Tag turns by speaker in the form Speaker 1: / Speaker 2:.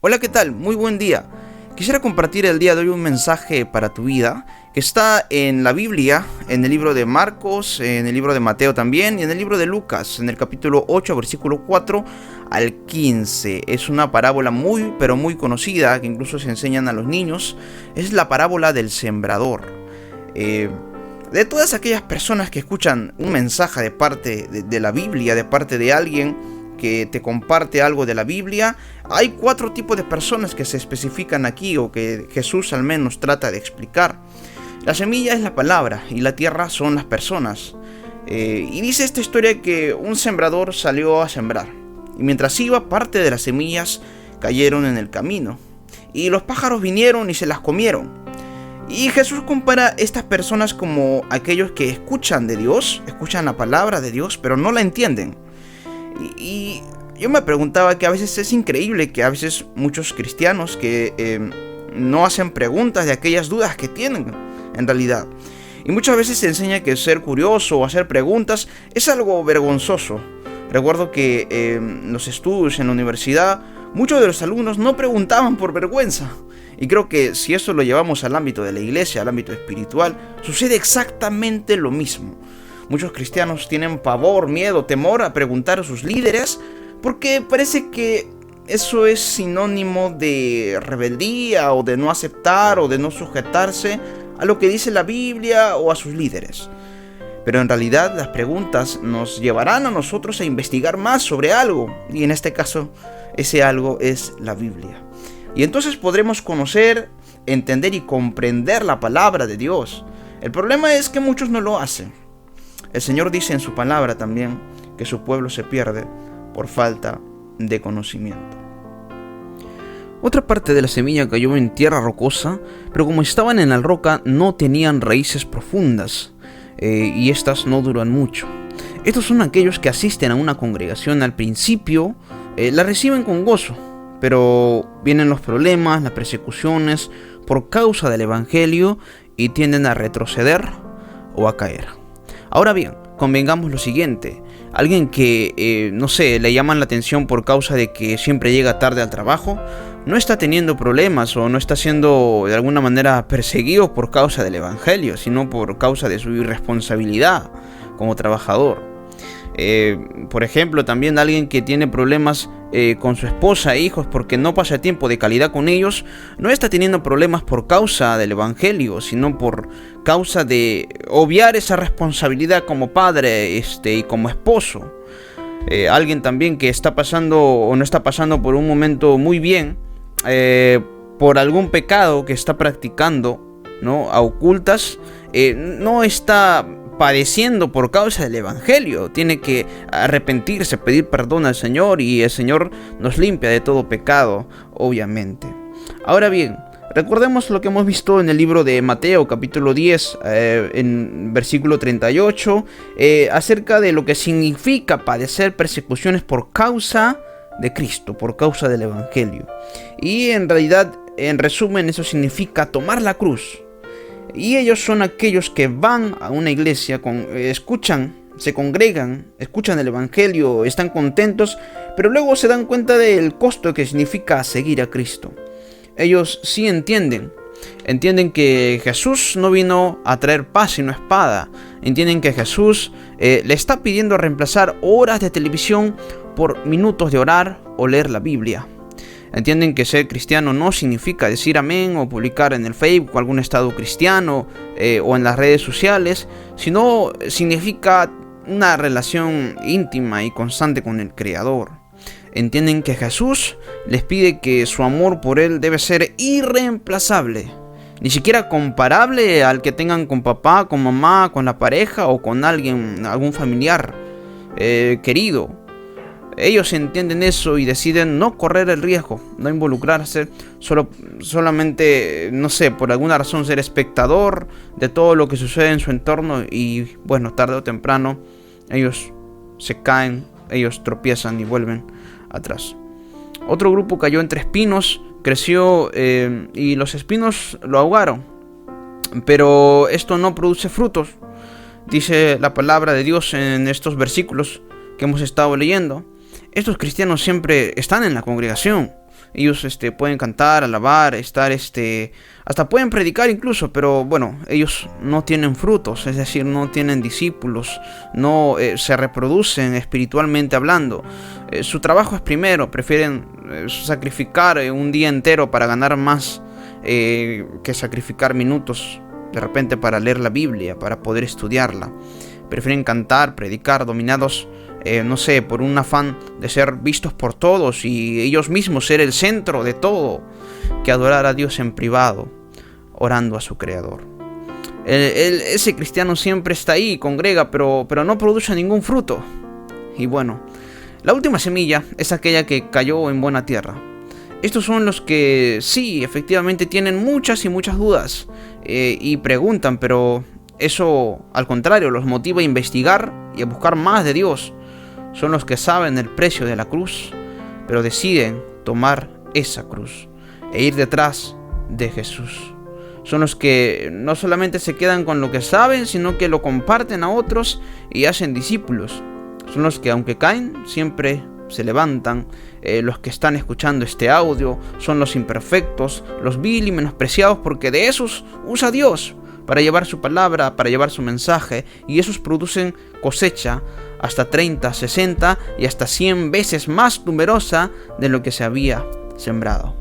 Speaker 1: Hola, ¿qué tal? Muy buen día. Quisiera compartir el día de hoy un mensaje para tu vida que está en la Biblia, en el libro de Marcos, en el libro de Mateo también y en el libro de Lucas, en el capítulo 8, versículo 4 al 15. Es una parábola muy, pero muy conocida que incluso se enseñan a los niños. Es la parábola del sembrador. De todas aquellas personas que escuchan un mensaje de parte de la Biblia, de parte de alguien que te comparte algo de la Biblia, hay 4 tipos de personas que se especifican aquí, o que Jesús al menos trata de explicar. La semilla es la palabra y la tierra son las personas. Y dice esta historia que un sembrador salió a sembrar, y mientras iba, parte de las semillas cayeron en el camino, y los pájaros vinieron y se las comieron. Y Jesús compara estas personas como aquellos que escuchan de Dios, escuchan la palabra de Dios, pero no la entienden. Y yo me preguntaba que a veces es increíble que a veces muchos cristianos que no hacen preguntas de aquellas dudas que tienen en realidad. Y muchas veces se enseña que ser curioso o hacer preguntas es algo vergonzoso. Recuerdo que en los estudios en la universidad, muchos de los alumnos no preguntaban por vergüenza. Y creo que si eso lo llevamos al ámbito de la iglesia, al ámbito espiritual, sucede exactamente lo mismo. Muchos cristianos tienen pavor, miedo, temor a preguntar a sus líderes porque parece que eso es sinónimo de rebeldía o de no aceptar o de no sujetarse a lo que dice la Biblia o a sus líderes. Pero en realidad las preguntas nos llevarán a nosotros a investigar más sobre algo, y en este caso ese algo es la Biblia. Y entonces podremos conocer, entender y comprender la palabra de Dios. El problema es que muchos no lo hacen. El Señor dice en su palabra también que su pueblo se pierde por falta de conocimiento. Otra parte de la semilla cayó en tierra rocosa, pero como estaban en la roca no tenían raíces profundas, y estas no duran mucho. Estos son aquellos que asisten a una congregación al principio, la reciben con gozo, pero vienen los problemas, las persecuciones por causa del evangelio y tienden a retroceder o a caer. Ahora bien, convengamos lo siguiente: alguien que, le llaman la atención por causa de que siempre llega tarde al trabajo, no está teniendo problemas o no está siendo de alguna manera perseguido por causa del evangelio, sino por causa de su irresponsabilidad como trabajador. Por ejemplo, también alguien que tiene problemas con su esposa e hijos porque no pasa tiempo de calidad con ellos, no está teniendo problemas por causa del evangelio, sino por causa de obviar esa responsabilidad como padre y como esposo. Alguien también que está pasando o no está pasando por un momento muy bien, por algún pecado que está practicando, ¿no?, a ocultas, no está padeciendo por causa del evangelio. Tiene que arrepentirse, pedir perdón al Señor, y el Señor nos limpia de todo pecado, obviamente. Ahora bien, recordemos lo que hemos visto en el libro de Mateo, capítulo 10, en versículo 38, acerca de lo que significa padecer persecuciones por causa de Cristo, por causa del evangelio. Y en realidad, en resumen, eso significa tomar la cruz. Y ellos son aquellos que van a una iglesia, escuchan, se congregan, escuchan el evangelio, están contentos, pero luego se dan cuenta del costo que significa seguir a Cristo. Ellos sí entienden que Jesús no vino a traer paz sino espada. Entienden que Jesús le está pidiendo reemplazar horas de televisión por minutos de orar o leer la Biblia. Entienden que ser cristiano no significa decir amén o publicar en el Facebook algún estado cristiano o en las redes sociales, sino significa una relación íntima y constante con el Creador. Entienden que Jesús les pide que su amor por Él debe ser irreemplazable, ni siquiera comparable al que tengan con papá, con mamá, con la pareja o con alguien, algún familiar querido. Ellos entienden eso y deciden no correr el riesgo, no involucrarse, solamente, por alguna razón ser espectador de todo lo que sucede en su entorno, y bueno, tarde o temprano ellos se caen, ellos tropiezan y vuelven atrás. Otro grupo cayó entre espinos, creció y los espinos lo ahogaron, pero esto no produce frutos. Dice la palabra de Dios en estos versículos que hemos estado leyendo. Estos cristianos siempre están en la congregación, Ellos pueden cantar, alabar, estar hasta pueden predicar incluso, pero bueno, ellos no tienen frutos, es decir, no tienen discípulos, no se reproducen espiritualmente hablando. Su trabajo es primero, prefieren sacrificar un día entero para ganar más que sacrificar minutos de repente para leer la Biblia, para poder estudiarla. Prefieren cantar, predicar, dominados no sé, por un afán de ser vistos por todos y ellos mismos ser el centro de todo, que adorar a Dios en privado, orando a su Creador. Ese cristiano siempre está ahí, congrega, pero no produce ningún fruto. Y bueno, la última semilla es aquella que cayó en buena tierra. Estos son los que sí, efectivamente tienen muchas y muchas dudas y preguntan, pero eso al contrario los motiva a investigar y a buscar más de Dios. Son los que saben el precio de la cruz, pero deciden tomar esa cruz e ir detrás de Jesús. Son los que no solamente se quedan con lo que saben, sino que lo comparten a otros y hacen discípulos. Son los que, aunque caen, siempre se levantan. Los que están escuchando este audio son los imperfectos, los vil y menospreciados, porque de esos usa Dios para llevar su palabra, para llevar su mensaje, y esos producen cosecha hasta 30, 60 y hasta 100 veces más numerosa de lo que se había sembrado.